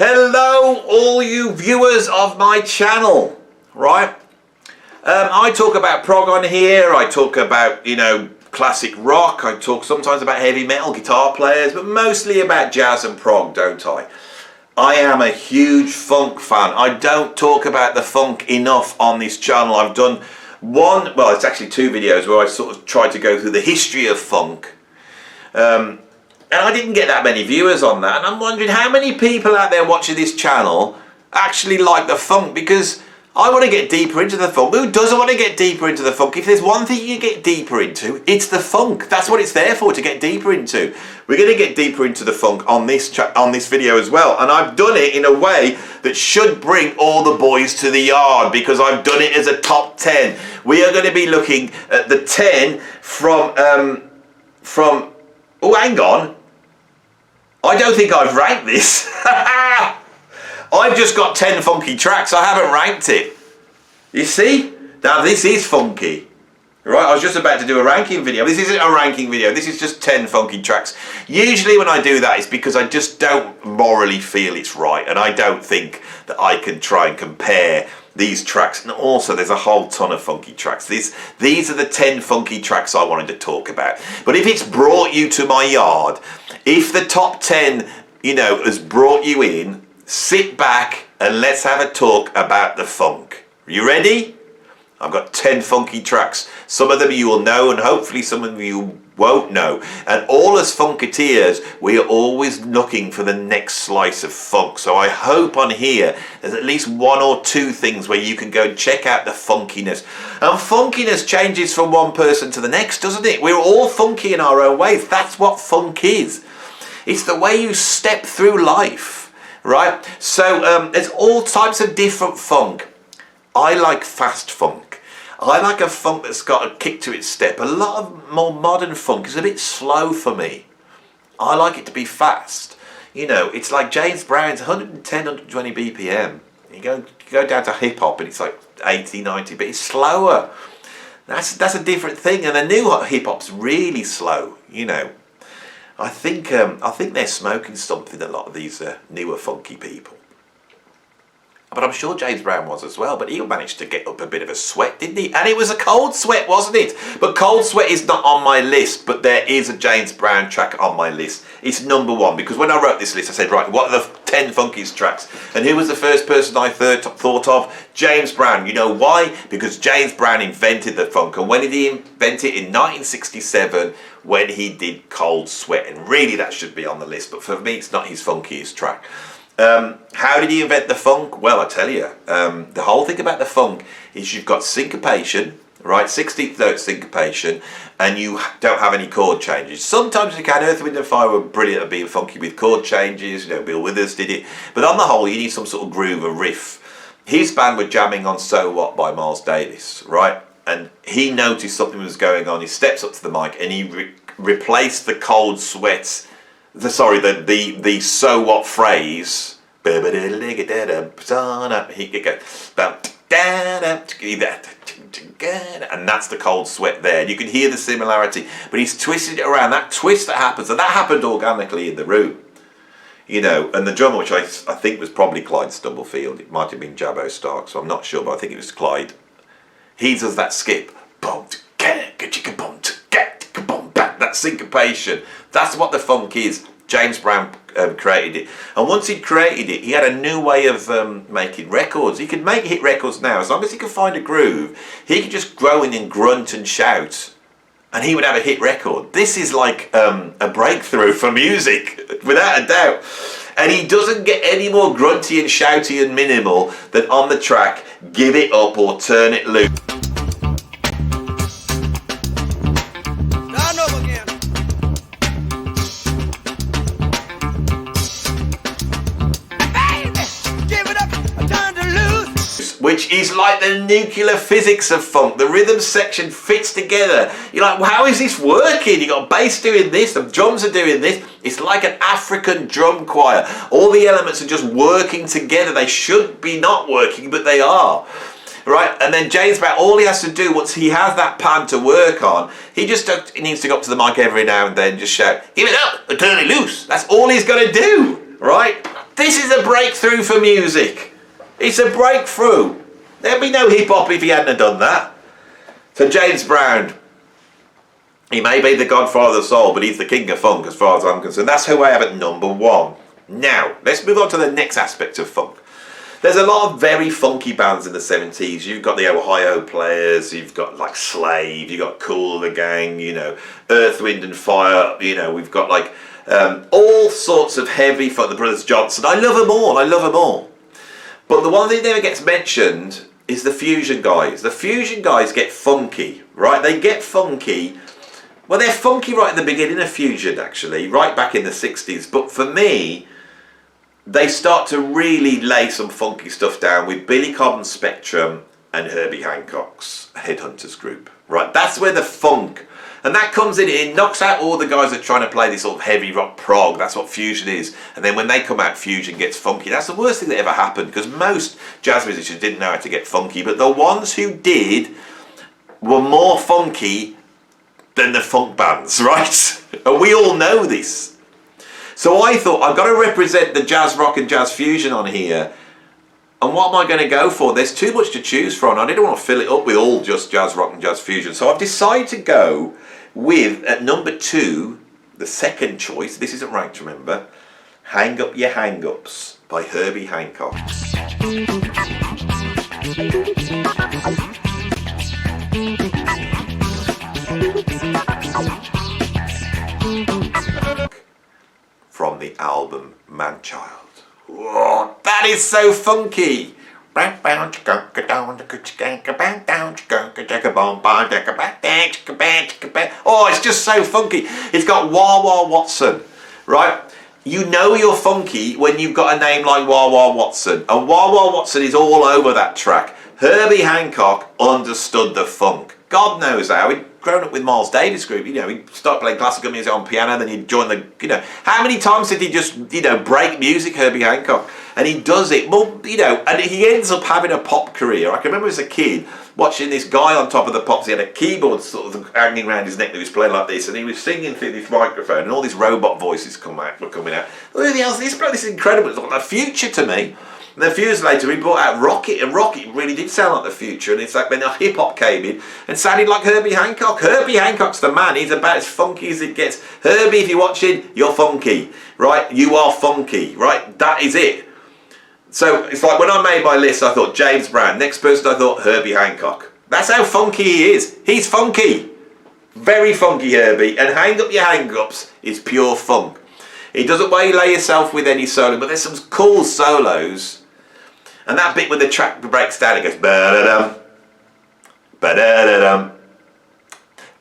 Hello all you viewers of my channel, right? I talk about prog on here, I talk about, classic rock, I talk sometimes about heavy metal guitar players, but mostly about jazz and prog, don't I? I am a huge funk fan. I don't talk about the funk enough on this channel. I've done it's actually two videos where I sort of tried to go through the history of funk. And I didn't get that many viewers on that, and I'm wondering how many people out there watching this channel actually like the funk, because I want to get deeper into the funk. Who doesn't want to get deeper into the funk? If there's one thing you get deeper into, it's the funk. That's what it's there for, to get deeper into. We're going to get deeper into the funk on this video as well, and I've done it in a way that should bring all the boys to the yard, because I've done it as a top 10. We are going to be looking at the 10 from oh, hang on. I don't think I've ranked this. I've just got 10 funky tracks. I haven't ranked it. You see? Now this is funky. Right? I was just about to do a ranking video. This isn't a ranking video. This is just 10 funky tracks. Usually when I do that, it's because I just don't morally feel it's right. And I don't think that I can try and compare these tracks. And also there's a whole ton of funky tracks. These are the 10 funky tracks I wanted to talk about. But if it's brought you to my yard, if the top 10, has brought you in, sit back and let's have a talk about the funk. You ready? I've got 10 funky tracks. Some of them you will know, and hopefully some of you won't know. And all as funketeers, we are always looking for the next slice of funk. So I hope on here there's at least one or two things where you can go and check out the funkiness. And funkiness changes from one person to the next, doesn't it? We're all funky in our own ways. That's what funk is. It's the way you step through life, right? So there's all types of different funk. I like fast funk. I like a funk that's got a kick to its step. A lot of more modern funk is a bit slow for me. I like it to be fast. It's like James Brown's 110, 120 BPM. You go down to hip hop and it's like 80, 90, but it's slower. That's a different thing. And the new hip hop's really slow. I think they're smoking something, a lot of these newer funky people. But I'm sure James Brown was as well. But he managed to get up a bit of a sweat, didn't he? And it was a cold sweat, wasn't it? But Cold Sweat is not on my list. But there is a James Brown track on my list. It's number 1. Because when I wrote this list, I said, right, what are the 10 funkiest tracks? And who was the first person I thought of? James Brown. You know why? Because James Brown invented the funk. And when did he invent it? In 1967, when he did Cold Sweat. And really that should be on the list. But for me, it's not his funkiest track. How did he invent the funk? Well, I tell you, the whole thing about the funk is you've got syncopation, right? 16th note syncopation, and you don't have any chord changes. Sometimes you can. Earth, Wind and Fire were brilliant at being funky with chord changes. Bill Withers did it. But on the whole, you need some sort of groove, a riff. His band were jamming on So What by Miles Davis, right? And he noticed something was going on. He steps up to the mic and he replaced the Cold Sweats. The So What phrase, and that's the Cold Sweat there. You can hear the similarity, but he's twisted it around. That twist that happens, and that happened organically in the room, and the drummer, which I think was probably Clyde Stubblefield, it might have been Jabbo Stark, so I'm not sure, but I think it was Clyde. He does that skip, that syncopation. That's what the funk is. James Brown created it, and once he'd created it, he had a new way of making records. He could make hit records now. As long as he could find a groove, he could just grow in and grunt and shout, and he would have a hit record. This is like a breakthrough for music, without a doubt. And he doesn't get any more grunty and shouty and minimal than on the track Give It Up or Turn It Loose. Which is like the nuclear physics of funk. The rhythm section fits together. You're like, well, how is this working? You got bass doing this, the drums are doing this. It's like an African drum choir. All the elements are just working together. They should be not working, but they are. Right, and then James Brown, all he has to do once he has that pan to work on, he needs to go up to the mic every now and then, just shout, "Give it up, or turn it loose." That's all he's got to do, right? This is a breakthrough for music. It's a breakthrough. There'd be no hip-hop if he hadn't done that. So James Brown, he may be the godfather of soul, but he's the king of funk as far as I'm concerned. That's who I have at number 1. Now, let's move on to the next aspect of funk. There's a lot of very funky bands in the 70s. You've got the Ohio Players, you've got like Slave, you've got Kool the Gang, you know, Earth, Wind and Fire, you know, we've got like all sorts of heavy funk, the Brothers Johnson. I love them all. But the one that never gets mentioned is the fusion guys. The fusion guys get funky, right? They get funky. Well, they're funky right at the beginning of fusion, actually, right back in the 60s. But for me, they start to really lay some funky stuff down with Billy Cobham's Spectrum and Herby Hancock's Headhunters group, right? That's where the funk, and that comes in, it knocks out all the guys that are trying to play this sort of heavy rock prog. That's what fusion is. And then when they come out, fusion gets funky. That's the worst thing that ever happened, because most jazz musicians didn't know how to get funky, but the ones who did were more funky than the funk bands, right? And we all know this. So I thought, I've got to represent the jazz rock and jazz fusion on here. And what am I going to go for? There's too much to choose from. I didn't want to fill it up with all just jazz rock and jazz fusion. So I've decided to go with, at number 2, the second choice. This isn't ranked, remember. Hang Up Your Hang-Ups by Herby Hancock. From the album Man-Child. Whoa, that is so funky. Oh, it's just so funky. It's got Wah Wah Watson, right? You know you're funky when you've got a name like Wah Wah Watson. And Wah Wah Watson is all over that track. Herbie Hancock understood the funk. God knows how. He'd grown up with Miles Davis group, you know, he'd start playing classical music on piano, then he'd join the, you know, how many times did he just, you know, break music, Herbie Hancock? And he does it, well, you know, and he ends up having a pop career. I can remember as a kid watching this guy on top of the pops. He had a keyboard sort of hanging around his neck that he was playing like this, and he was singing through this microphone, and all these robot voices were coming out. Who the hell's this bloke? This is incredible. It's like the future to me. And then a few years later, he brought out Rocket, and Rocket really did sound like the future. And it's like when the hip hop came in and sounded like Herbie Hancock. Herbie Hancock's the man. He's about as funky as it gets. Herbie, if you're watching, you're funky, right? You are funky, right? That is it. So it's like when I made my list, I thought James Brown. Next person, I thought Herbie Hancock. That's how funky he is. He's funky. Very funky, Herbie. And Hang Up Your Hang-Ups is pure funk. He doesn't waylay yourself with any solo, but there's some cool solos. And that bit when the track breaks down, it goes ba-da-dum, ba-da-da-dum,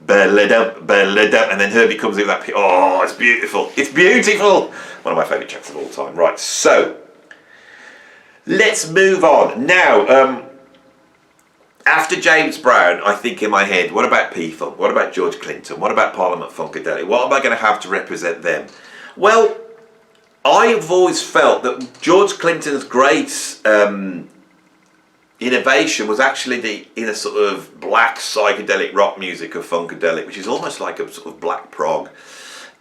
ba-da-dum, ba-da-dum, and then Herbie comes in with that. Oh, it's beautiful. It's beautiful. One of my favourite tracks of all time. Right, so let's move on. Now, after James Brown, I think in my head, what about P-Funk? What about George Clinton? What about Parliament Funkadelic? What am I going to have to represent them? Well, I've always felt that George Clinton's great innovation was actually in a sort of black psychedelic rock music of Funkadelic, which is almost like a sort of black prog.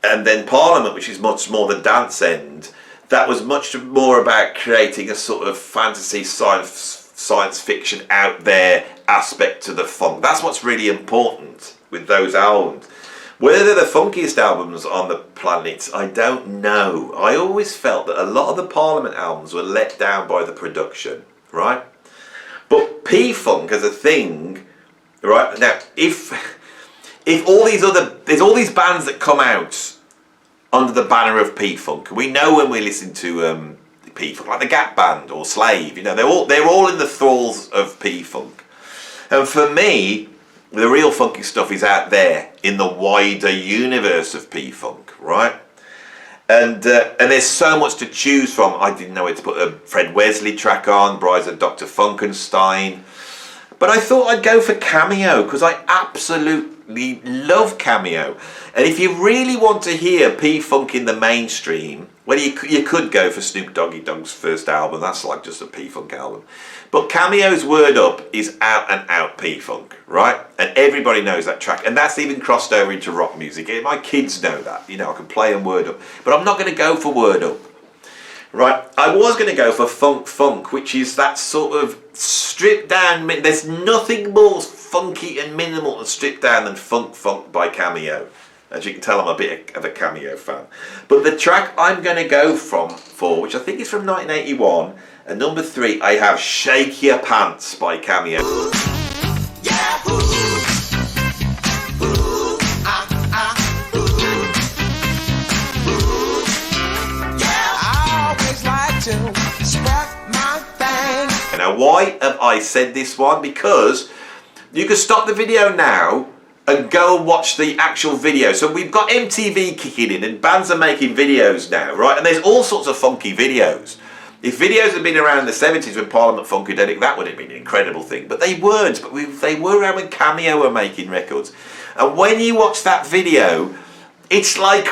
And then Parliament, which is much more the dance end, that was much more about creating a sort of fantasy science fiction out there aspect to the funk. That's what's really important with those albums. Whether they're the funkiest albums on the planet, I don't know. I always felt that a lot of the Parliament albums were let down by the production, right? But P-Funk as a thing, right? Now, if all these there's all these bands that come out under the banner of P-Funk. We know when we listen to P-Funk, like the Gap Band or Slave, you know, they're all in the thralls of P-Funk. And for me, the real funky stuff is out there in the wider universe of P-Funk, right? And there's so much to choose from. I didn't know where to put a Fred Wesley track on, Brides of Dr. Funkenstein. But I thought I'd go for Cameo, because I absolutely love Cameo. And if you really want to hear P-Funk in the mainstream, well, you could go for Snoop Doggy Dogg's first album. That's like just a P-Funk album. But Cameo's Word Up is out and out P-Funk, right? And everybody knows that track. And that's even crossed over into rock music. My kids know that. You know, I can play them Word Up. But I'm not going to go for Word Up. Right, I was going to go for Funk, which is that sort of stripped down. There's nothing more funky and minimal and stripped down than Funk by Cameo. As you can tell, I'm a bit of a Cameo fan. But the track I'm going to go for, which I think is from 1981, and number 3, I have Shake Your Pants by Cameo. Yeah, Now, why have I said this one? Because you can stop the video now and go and watch the actual video. So we've got MTV kicking in and bands are making videos now, right? And there's all sorts of funky videos. If videos had been around in the 70s when Parliament Funkadelic, that would have been an incredible thing. But they weren't. But they were around when Cameo were making records. And when you watch that video, it's like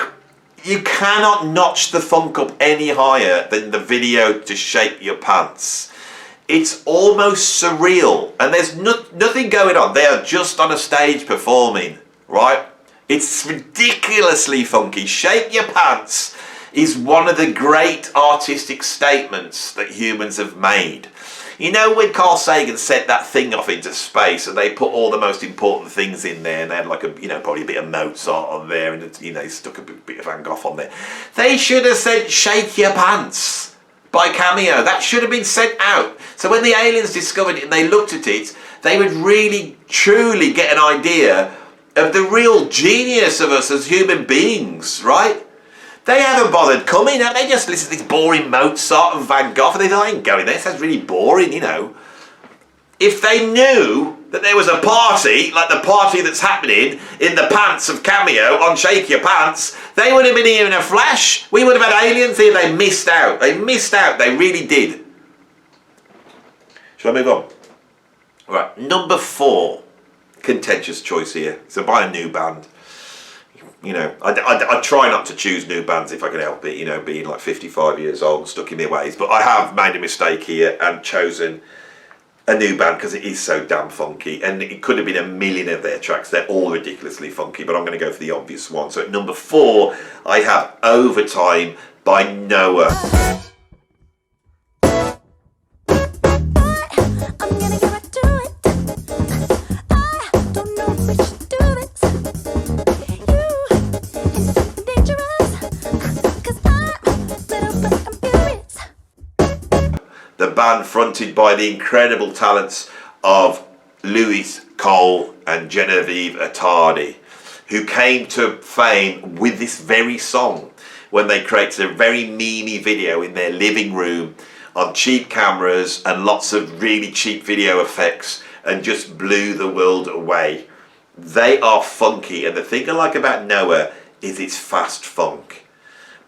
you cannot notch the funk up any higher than the video to Shake Your Pants. It's almost surreal, and there's nothing going on. They are just on a stage performing, right? It's ridiculously funky. Shake Your Pants is one of the great artistic statements that humans have made. You know, when Carl Sagan sent that thing off into space and they put all the most important things in there, and they had like a, probably a bit of Mozart on there, and they stuck a bit of Van Gogh on there. They should have said Shake Your Pants by Cameo. That should have been sent out. So when the aliens discovered it and they looked at it, they would really, truly get an idea of the real genius of us as human beings, right? They haven't bothered coming. They just listen to this boring Mozart and Van Gogh, and they don't ain't going there. It sounds really boring, If they knew that there was a party, like the party that's happening in the pants of Cameo on Shake Your Pants, they would have been here in a flash. We would have had aliens here. They missed out. They missed out. They really did. Shall I move on? Right, number 4. Contentious choice here. So by a new band. I try not to choose new bands if I can help it, being like 55 years old and stuck in their ways. But I have made a mistake here and chosen a new band because it is so damn funky, and it could have been a million of their tracks. They're all ridiculously funky, but I'm going to go for the obvious one. So at number 4, I have Overtime by Noah. The band fronted by the incredible talents of Louis Cole and Genevieve Attardi, who came to fame with this very song when they created a very memey video in their living room on cheap cameras and lots of really cheap video effects, and just blew the world away. They are funky, and the thing I like about Noah is it's fast funk,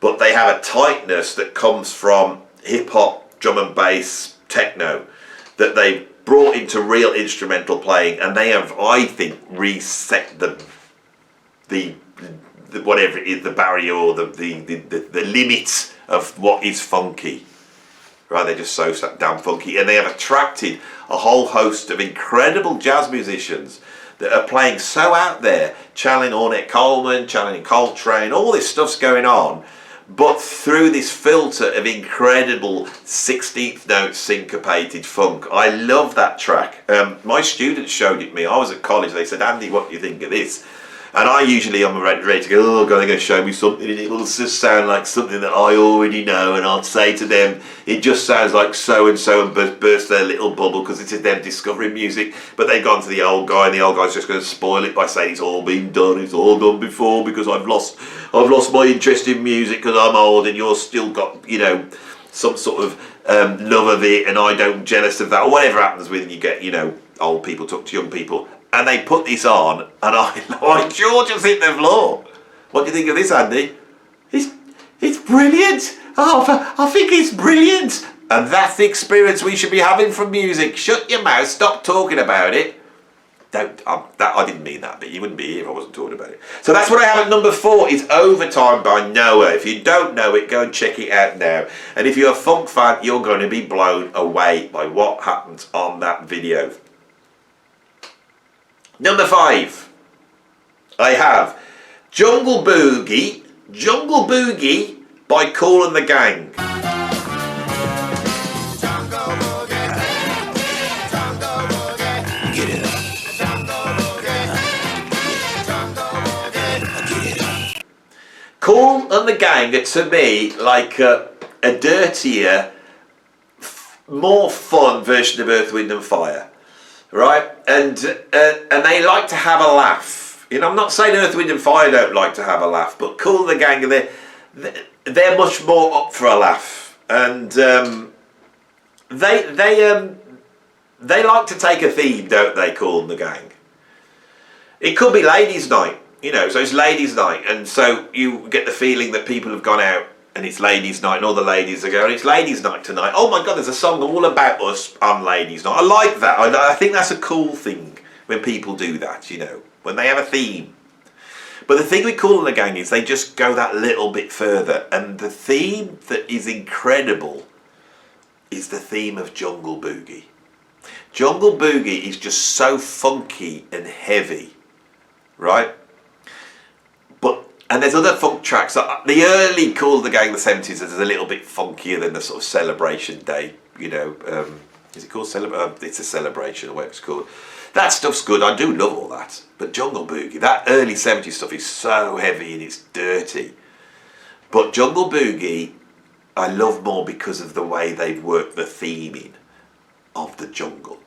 but they have a tightness that comes from hip-hop, drum and bass, techno, that they brought into real instrumental playing, and they have, I think, reset the whatever it is, the barrier or the limits of what is funky. Right, they're just so damn funky, and they have attracted a whole host of incredible jazz musicians that are playing so out there, channeling Ornette Coleman, channeling Coltrane, all this stuff's going on, but through this filter of incredible 16th note syncopated funk. I love that track. My students showed it to me. I was at college. They said, Andy, what do you think of this? And I usually am ready to go, oh God, they're going to show me something, and it will just sound like something that I already know, and I'll say to them, it just sounds like so-and-so, and burst their little bubble because it's them discovering music. But they've gone to the old guy, and the old guy's just going to spoil it by saying it's all been done, it's all done before, because I've lost my interest in music because I'm old, and you're still got, some sort of love of it, and I don't jealous of that, or whatever happens when you get, old people talk to young people. And they put this on, and I George has hit the floor. What do you think of this, Andy? It's brilliant. Oh, I think it's brilliant. And that's the experience we should be having from music. Shut your mouth. Stop talking about it. I didn't mean that, but you wouldn't be here if I wasn't talking about it. So that's what I have at number 4. Is Overtime by Noah. If you don't know it, go and check it out now. And if you're a funk fan, you're going to be blown away by what happens on that video. Number 5, I have Jungle Boogie by Kool and the Gang. the Gang are, to me, like a dirtier, more fun version of Earth, Wind and Fire, right? And they like to have a laugh. You know, I'm not saying Earth, Wind and Fire don't like to have a laugh, but Kool and the Gang, they're much more up for a laugh, and they like to take a theme, don't they? Kool and the Gang. It could be ladies' night, you know, so it's ladies' night, and so you get the feeling that people have gone out and it's ladies' night, and all the ladies are going, it's ladies' night tonight. Oh my God, there's a song all about us on ladies' night. I like that. I think that's a cool thing when people do that, you know, when they have a theme. But the thing with Kool and the Gang is they just go that little bit further, and the theme that is incredible is the theme of Jungle Boogie. Jungle Boogie is just so funky and heavy, right? And there's other funk tracks. The early Kool and the Gang, the 70s, is a little bit funkier than the sort of Celebration Day, you know. Is it called it's a Celebration or whatever it's called. That stuff's good. I do love all that. But Jungle Boogie, that early 70s stuff is so heavy and it's dirty. But Jungle Boogie, I love more because of the way they've worked the theming of the jungle.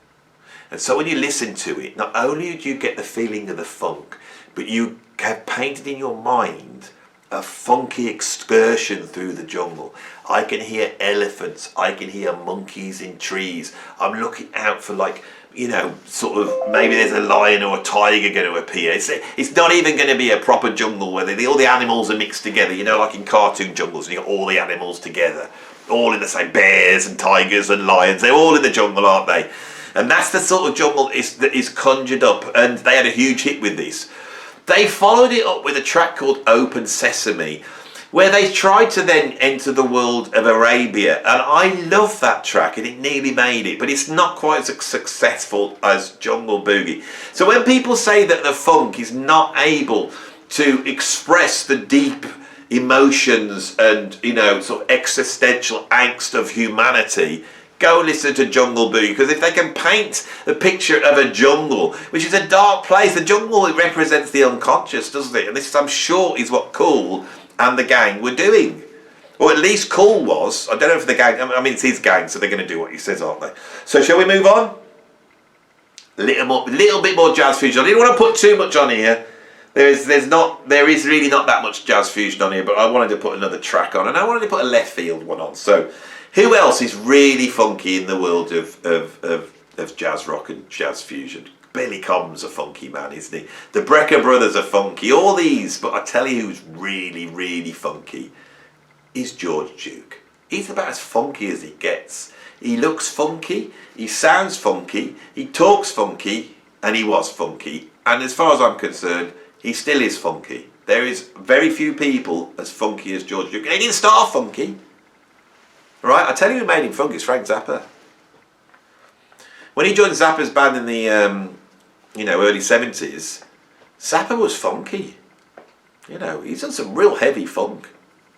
And so when you listen to it, not only do you get the feeling of the funk, but you have painted in your mind a funky excursion through the jungle. I can hear elephants, I can hear monkeys in trees. I'm looking out for, like, you know, sort of, maybe there's a lion or a tiger going to appear. It's not even going to be a proper jungle where all the animals are mixed together, you know, like in cartoon jungles, and you got all the animals together, all in the same, bears and tigers and lions, they're all in the jungle, aren't they? And that's the sort of jungle that is conjured up, and they had a huge hit with this. They followed it up with a track called Open Sesame, where they tried to then enter the world of Arabia, and I love that track, and it nearly made it, but it's not quite as successful as Jungle Boogie. So when people say that the funk is not able to express the deep emotions and, you know, sort of existential angst of humanity, go listen to Jungle Boogie, because if they can paint the picture of a jungle, which is a dark place, the jungle, it represents the unconscious, doesn't it? And this, I'm sure, is what Kool and the Gang were doing. Or at least Kool was. I don't know if the Gang, I mean, it's his gang, so they're going to do what he says, aren't they? So shall we move on? Little bit more jazz fusion. I didn't want to put too much on here. There is really not that much jazz fusion on here, but I wanted to put another track on, and I wanted to put a left field one on. So who else is really funky in the world of jazz rock and jazz fusion? Billy Cobham's a funky man, isn't he? The Brecker Brothers are funky, all these, but I tell you who's really, really funky is George Duke. He's about as funky as he gets. He looks funky, he sounds funky, he talks funky, and he was funky. And as far as I'm concerned, he still is funky. There is very few people as funky as George Duke. And he didn't start funky. Right, I tell you who made him funky, it's Frank Zappa. When he joined Zappa's band in the early 70s, Zappa was funky. You know, he's done some real heavy funk.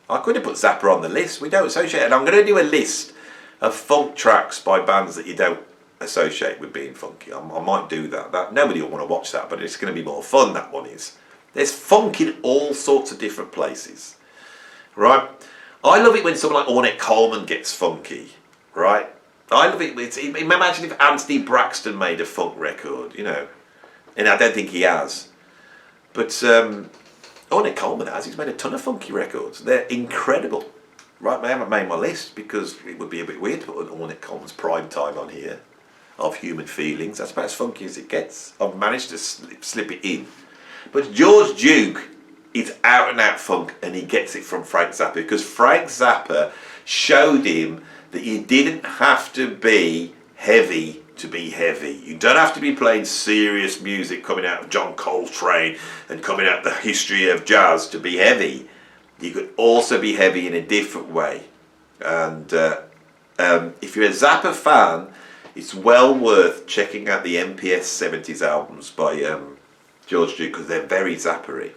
I could have put Zappa on the list. We don't associate it. And I'm going to do a list of funk tracks by bands that you don't associate with being funky. I might do that. Nobody will want to watch that, but it's going to be more fun, that one is. There's funk in all sorts of different places. Right? I love it when someone like Ornette Coleman gets funky, right? I love it. Imagine if Anthony Braxton made a funk record, you know. And I don't think he has. But Ornette Coleman has. He's made a ton of funky records. They're incredible. Right, I haven't made my list because it would be a bit weird to put Ornette Coleman's Prime Time on here, of Human Feelings. That's about as funky as it gets. I've managed to slip it in. But George Duke, it's out and out funk, and he gets it from Frank Zappa, because Frank Zappa showed him that you didn't have to be heavy to be heavy. You don't have to be playing serious music coming out of John Coltrane and coming out of the history of jazz to be heavy. You could also be heavy in a different way. And if you're a Zappa fan, it's well worth checking out the MPS 70s albums by George Duke, because they're very Zappa-y.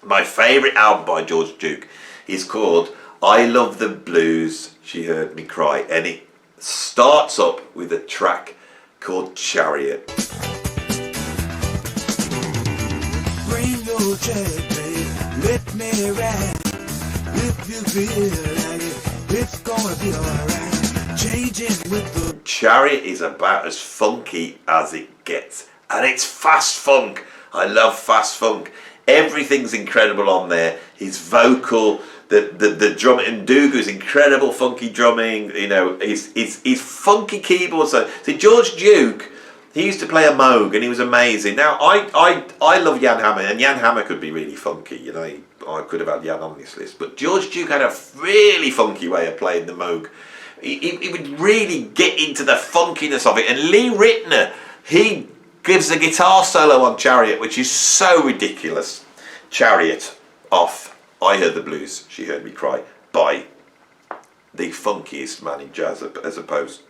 My favourite album by George Duke is called I Love the Blues, She Heard Me Cry, and it starts up with a track called Chariot. Bring your chair, babe, let me ride. If you feel like it, it's gonna be alright. Changing with the Chariot is about as funky as it gets. And it's fast funk. I love fast funk. Everything's incredible on there. His vocal, the drum, and Ndugu's incredible funky drumming. You know, his funky keyboard. So George Duke, he used to play a Moog and he was amazing. Now I love Jan Hammer, and Jan Hammer could be really funky. You know, I could have had Jan on this list, but George Duke had a really funky way of playing the Moog. He would really get into the funkiness of it. And Lee Ritner, he gives a guitar solo on Chariot, which is so ridiculous. Chariot off I Heard the Blues, She Heard Me Cry, by the funkiest man in jazz, as opposed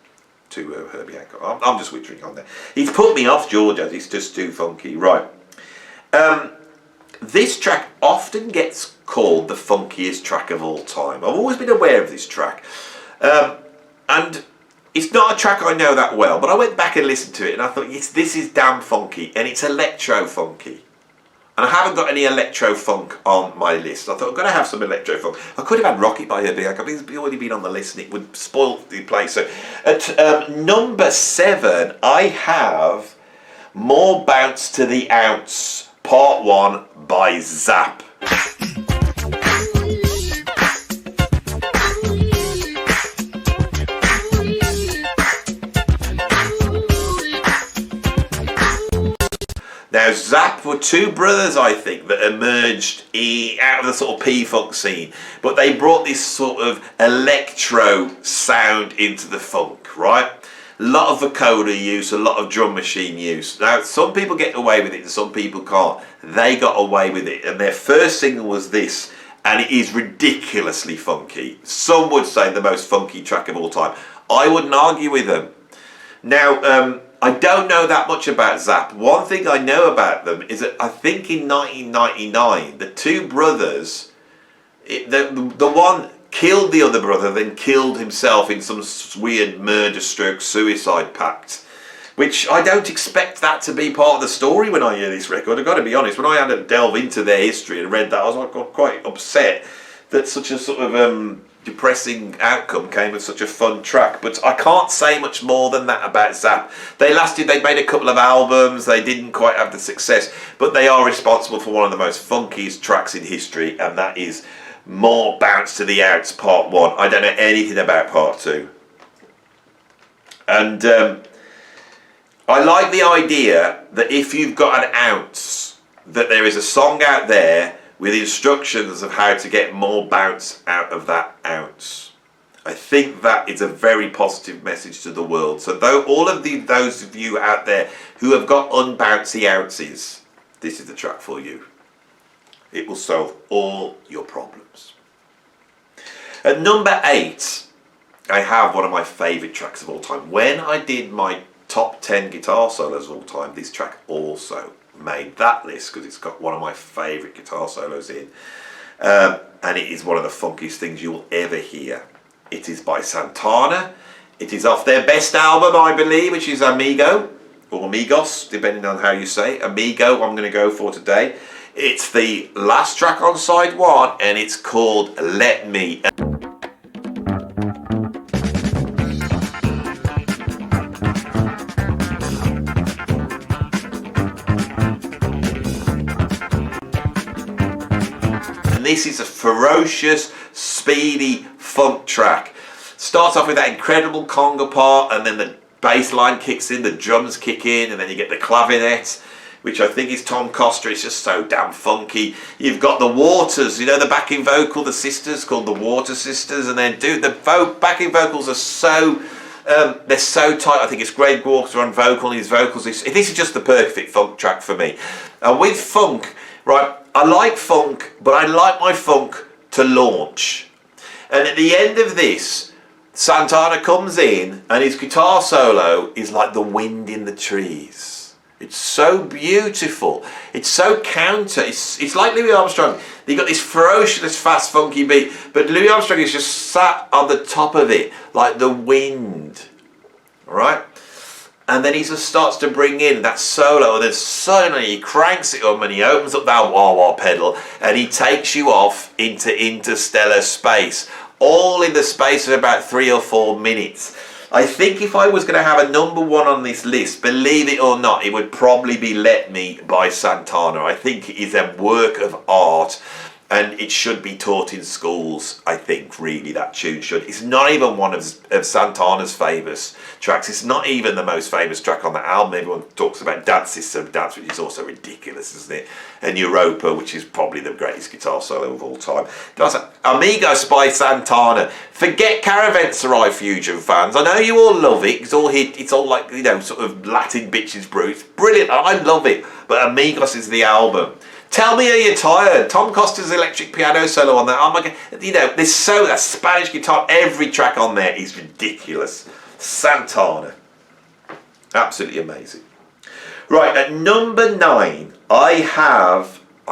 to Herby Hancock. I'm just wittering on there. He's put me off George, as he's just too funky. Right. This track often gets called the funkiest track of all time. I've always been aware of this track. And it's not a track I know that well, but I went back and listened to it and I thought, yes, this is damn funky, and it's electro funky. And I haven't got any electro funk on my list. I thought I'm going to have some electro funk. I could have had Rocket by Herby Hancock. It's already been on the list and it would spoil the place. So at number 7, I have More Bounce to the Ounce, Part 1 by Zapp. Now, Zapp were two brothers, I think, that emerged out of the sort of P-funk scene, but they brought this sort of electro sound into the funk, right? A lot of vocoder use, a lot of drum machine use. Now, some people get away with it and some people can't. They got away with it, and their first single was this, and it is ridiculously funky. Some would say the most funky track of all time. I wouldn't argue with them. Now, I don't know that much about Zapp. One thing I know about them is that I think in 1999, the two brothers, the one killed the other brother, then killed himself in some weird murder stroke suicide pact, which I don't expect that to be part of the story when I hear this record. I've got to be honest, when I had to delve into their history and read that, I was quite upset that such a sort of depressing outcome came with such a fun track. But I can't say much more than that about Zapp. They made a couple of albums, they didn't quite have the success, but they are responsible for one of the most funkiest tracks in history, and that is More Bounce to the Ounce, Part 1. I don't know anything about Part 2. And I like the idea that if you've got an ounce, that there is a song out there with instructions of how to get more bounce out of that ounce. I think that is a very positive message to the world. So though all of those of you out there who have got unbouncy ounces, this is the track for you. It will solve all your problems. At number 8, I have one of my favourite tracks of all time. When I did my top 10 guitar solos of all time, this track also made that list because it's got one of my favourite guitar solos in, and it is one of the funkiest things you will ever hear. It is by Santana. It is off their best album, I believe, which is Amigo, or Amigos, depending on how you say it. Amigo, I'm going to go for today. It's the last track on side 1, and it's called Let Me. This is a ferocious, speedy funk track. Starts off with that incredible conga part, and then the bass line kicks in, the drums kick in, and then you get the clavinet, which I think is Tom Coster. It's just so damn funky. You've got the Waters, you know, the backing vocal, the sisters called the Water Sisters, and then the backing vocals are so they're so tight. I think it's Greg Walker on vocal, and his vocals. This is just the perfect funk track for me. And with funk, right, I like funk, but I like my funk to launch. And at the end of this, Santana comes in and his guitar solo is like the wind in the trees. It's so beautiful. It's so counter. It's like Louis Armstrong. You got this ferocious, fast, funky beat, but Louis Armstrong is just sat on the top of it like the wind. All right? And then he just starts to bring in that solo, and then suddenly he cranks it up and he opens up that wah-wah pedal and he takes you off into interstellar space, all in the space of about 3 or 4 minutes. I think if I was going to have a number one on this list, believe it or not, it would probably be Let Me by Santana. I think it is a work of art. And it should be taught in schools, I think, really, that tune should. It's not even one of Santana's famous tracks. It's not even the most famous track on the album. Everyone talks about Dance System Dance, which is also ridiculous, isn't it? And Europa, which is probably the greatest guitar solo of all time. Amigos by Santana. Forget Caravanserai Fusion fans. I know you all love it. It's all like, you know, sort of Latin bitches brew. It's brilliant. I love it. But Amigos is the album. Tell Me Are You Tired? Tom Costa's electric piano solo on that. Oh my God. You know, there's that Spanish guitar, every track on there is ridiculous. Santana. Absolutely amazing. Right, at number 9, I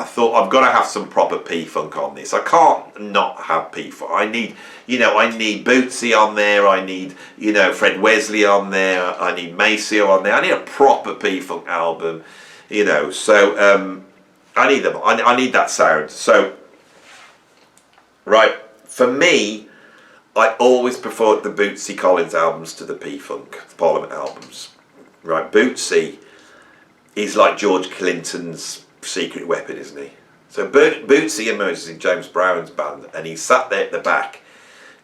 thought I've got to have some proper P-Funk on this. I can't not have P-Funk. I need Bootsy on there. I need, Fred Wesley on there. I need Maceo on there. I need a proper P-Funk album, so... I need them. I need that sound. So, right, for me, I always preferred the Bootsy Collins albums to the P-Funk Parliament albums. Right, Bootsy is like George Clinton's secret weapon, isn't he? So Bootsy emerges in James Brown's band, and he sat there at the back,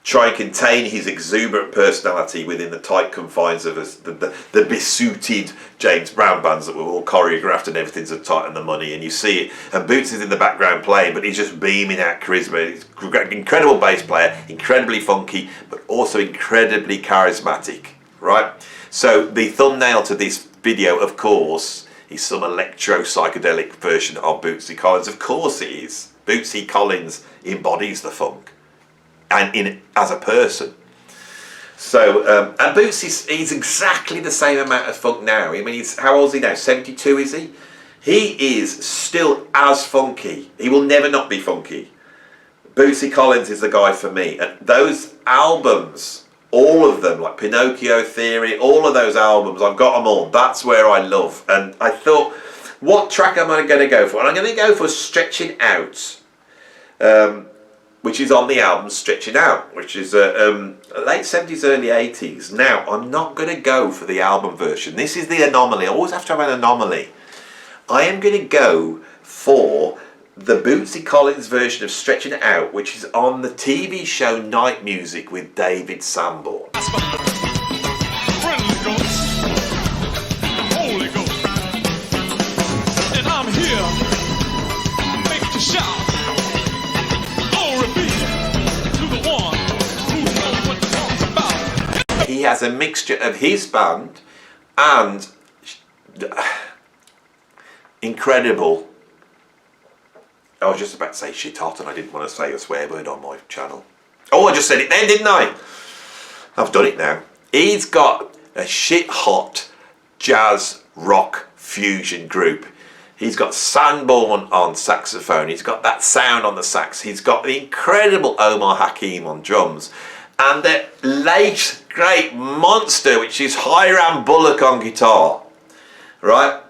trying to contain his exuberant personality within the tight confines of the besuited James Brown bands that were all choreographed and everything's so tight on the money, and you see it, and Boots is in the background playing, but he's just beaming out charisma. He's an incredible bass player, incredibly funky, but also incredibly charismatic, right? So the thumbnail to this video, of course, is some electro-psychedelic version of Bootsy Collins. Of course it is. Bootsy Collins embodies the funk. And as a person. So, and Boots he's exactly the same amount of funk now. I mean, how old is he now? 72, is he? He is still as funky. He will never not be funky. Bootsy Collins is the guy for me. And those albums, all of them, like Pinocchio Theory, all of those albums, I've got them all. That's where I love. And I thought, what track am I going to go for? And I'm going to go for Stretching Out. Which is on the album Stretching Out, which is late 70s, early 80s. Now, I'm not going to go for the album version. This is the anomaly. I always have to have an anomaly. I am going to go for the Bootsy Collins version of Stretching Out, which is on the TV show Night Music with David Sanborn. Friendly Ghost, Holy Ghost, and I'm here, make you shout. He has a mixture of his band and incredible. I was just about to say shit hot and I didn't want to say a swear word on my channel. Oh, I just said it then, didn't I? I've done it now. He's got a shit hot jazz rock fusion group. He's got Sanborn on saxophone. He's got that sound on the sax. He's got the incredible Omar Hakim on drums. And the late great monster, which is Hiram Bullock on guitar, right?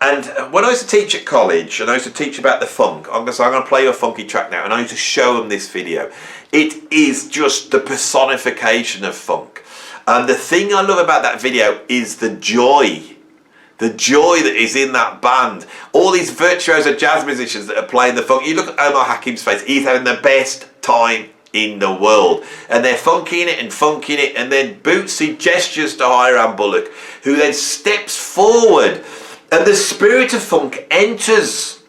And when I used to teach at college, and I used to teach about the funk, I'm going to play you a funky track now, and I used to show them this video. It is just the personification of funk. And the thing I love about that video is the joy that is in that band. All these virtuoso jazz musicians that are playing the funk. You look at Omar Hakim's face, he's having the best time in the world, and they're funking it, and then Bootsy gestures to Hiram Bullock, who then steps forward, and the spirit of funk enters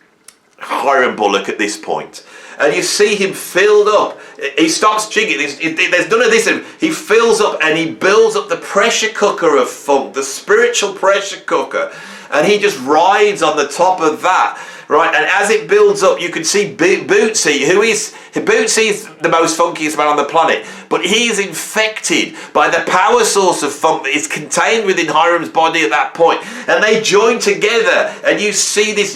Hiram Bullock at this point, and you see him filled up. He stops jigging. There's none of this. He fills up and he builds up the pressure cooker of funk, the spiritual pressure cooker, and he just rides on the top of that. Right, and as it builds up, you can see Bootsy, Bootsy is the most funkiest man on the planet, but he is infected by the power source of funk that is contained within Hiram's body at that point. And they join together, and you see this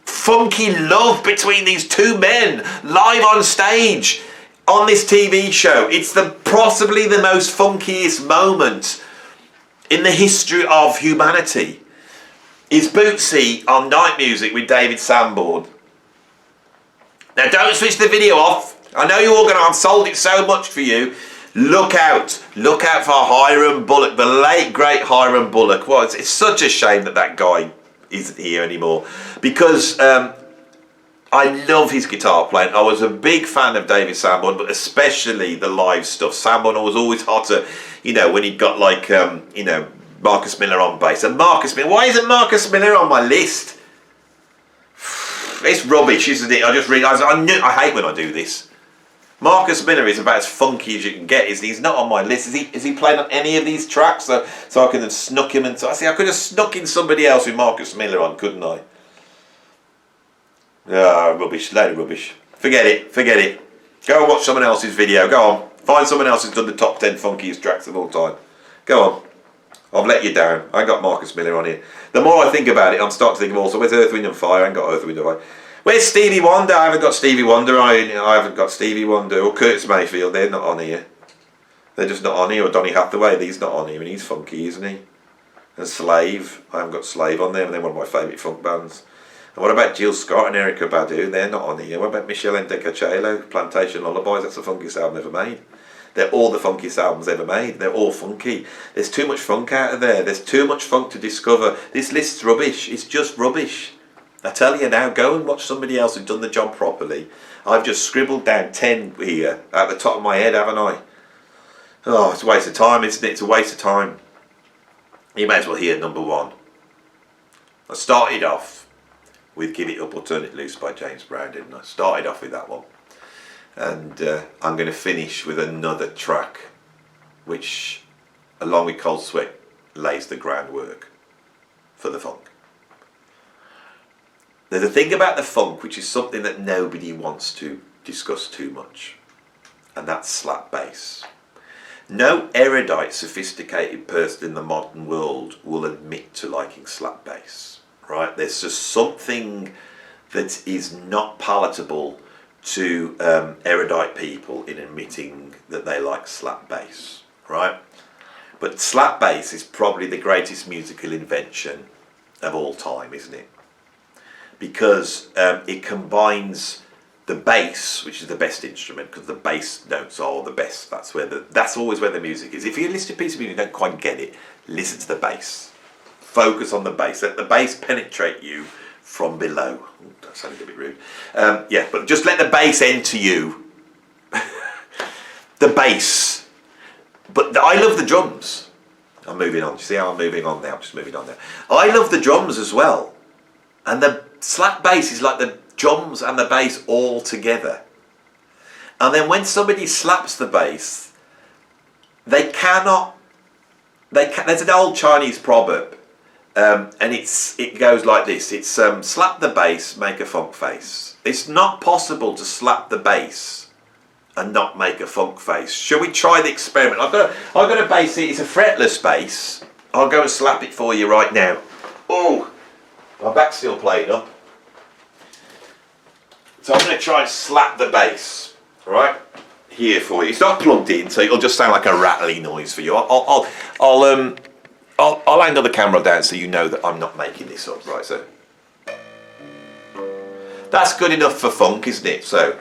funky love between these two men, live on stage, on this TV show. It's possibly the most funkiest moment in the history of humanity is Bootsy on Night Music with David Sanborn. Now don't switch the video off. I know you're all going to, I've sold it so much for you. Look out for Hiram Bullock, the late great Hiram Bullock. Well, it's such a shame that guy isn't here anymore, because I love his guitar playing. I was a big fan of David Sanborn, but especially the live stuff. Sanborn was always hotter, you know, when he'd got like, you know, Marcus Miller on bass. And Marcus Miller, why isn't Marcus Miller on my list? It's rubbish, isn't it? I just realised, I hate when I do this. Marcus Miller is about as funky as you can get. He's not on my list. Is he playing on any of these tracks? So I could have snuck him into. I see, I could have snuck in somebody else with Marcus Miller on, couldn't I? Ah, rubbish, load of rubbish. Forget it. Go and watch someone else's video. Go on. Find someone else who's done the top 10 funkiest tracks of all time. Go on. I've let you down. I ain't got Marcus Miller on here. The more I think about it, I'm starting to think of also, where's Earth, Wind and Fire? I ain't got Earth, Wind and Fire. Where's Stevie Wonder? I haven't got Stevie Wonder. I haven't got Stevie Wonder. Or Curtis Mayfield. They're not on here. They're just not on here. Or Donny Hathaway. He's not on here. And he's funky, isn't he? And Slave. I haven't got Slave on there. And they're one of my favourite funk bands. And what about Jill Scott and Erykah Badu? They're not on here. What about Michelle Ndekachelo? Plantation Lullabies. That's the funkiest album ever made. They're all the funkiest albums ever made. They're all funky. There's too much funk out of there. There's too much funk to discover. This list's rubbish. It's just rubbish. I tell you now, go and watch somebody else who's done the job properly. I've just scribbled down 10 here at the top of my head, haven't I? Oh, it's a waste of time, isn't it? It's a waste of time. You may as well hear number one. I started off with Give It Up or Turn It Loose by James Brown, didn't I? Started off with that one. And I'm going to finish with another track which, along with Cold Sweat, lays the groundwork for the funk. There's a thing about the funk which is something that nobody wants to discuss too much, and that's slap bass. No erudite, sophisticated person in the modern world will admit to liking slap bass, right? There's just something that is not palatable to erudite people in admitting that they like slap bass, right? But slap bass is probably the greatest musical invention of all time, isn't it? Because it combines the bass, which is the best instrument, because the bass notes are the best. That's always where the music is. If you listen to a piece of music and you don't quite get it, listen to the bass. Focus on the bass. Let the bass penetrate you from below. Ooh, that sounded a bit rude. Yeah, but just let the bass enter you. The bass. But I love the drums. I'm moving on. Do you see how I'm moving on now? I'm just moving on now. I love the drums as well. And the slap bass is like the drums and the bass all together. And then when somebody slaps the bass, there's an old Chinese proverb, and it goes like this. It's slap the bass, make a funk face. It's not possible to slap the bass and not make a funk face. Shall we try the experiment? I've got a bass here. It's a fretless bass. I'll go and slap it for you right now. Oh. My back's still playing up. So I'm going to try and slap the bass, right, here for you. It's not plugged in, so it'll just sound like a rattly noise for you. I'll angle the camera down so you know that I'm not making this up, right? So that's good enough for funk, isn't it? So.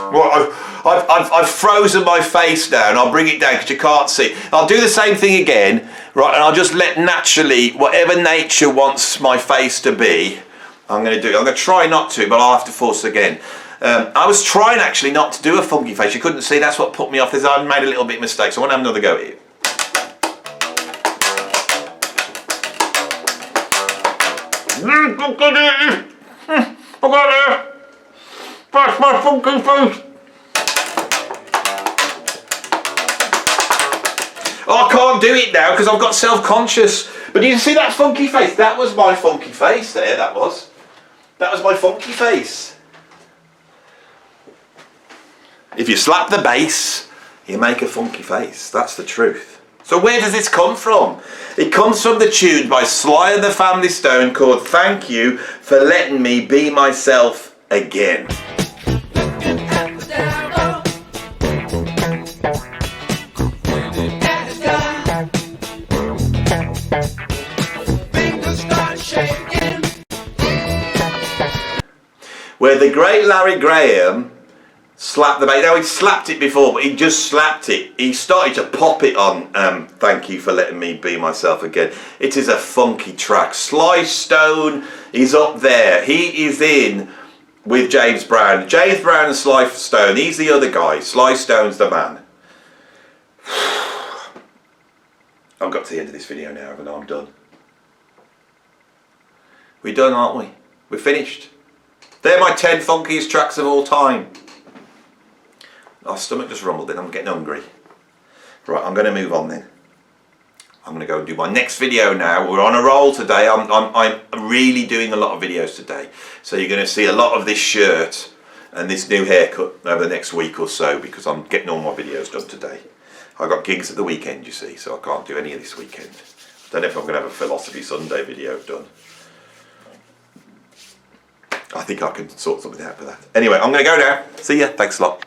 Well, I've frozen my face now, and I'll bring it down because you can't see. I'll do the same thing again, right? And I'll just let naturally, whatever nature wants my face to be, I'm going to do it. I'm going to try not to, but I'll have to force again. I was trying actually not to do a funky face. You couldn't see. That's what put me off. I made a little bit of mistake, so I want to have another go at it. Look at it! Look at it! That's my funky face! Oh, I can't do it now because I've got self-conscious. But you see that funky face? That was my funky face there, that was. That was my funky face. If you slap the bass, you make a funky face. That's the truth. So where does this come from? It comes from the tune by Sly and the Family Stone called Thank You for Letting Me Be Myself Again. Where the great Larry Graham slapped the bass. Now, he'd slapped it before, but he just slapped it. He started to pop it on Thank You for Letting Me Be Myself Again. It is a funky track. Sly Stone is up there. He is in with James Brown. James Brown and Sly Stone. He's the other guy. Sly Stone's the man. I've got to the end of this video now, haven't I? I'm done. We're done, aren't we? We're finished. They're my 10 funkiest tracks of all time. My stomach just rumbled in, I'm getting hungry. Right, I'm going to move on then. I'm going to go and do my next video now. We're on a roll today. I'm really doing a lot of videos today. So you're going to see a lot of this shirt and this new haircut over the next week or so because I'm getting all my videos done today. I've got gigs at the weekend, you see, so I can't do any of this weekend. I don't know if I'm going to have a Philosophy Sunday video done. I think I can sort something out for that. Anyway, I'm going to go now. See ya. Thanks a lot.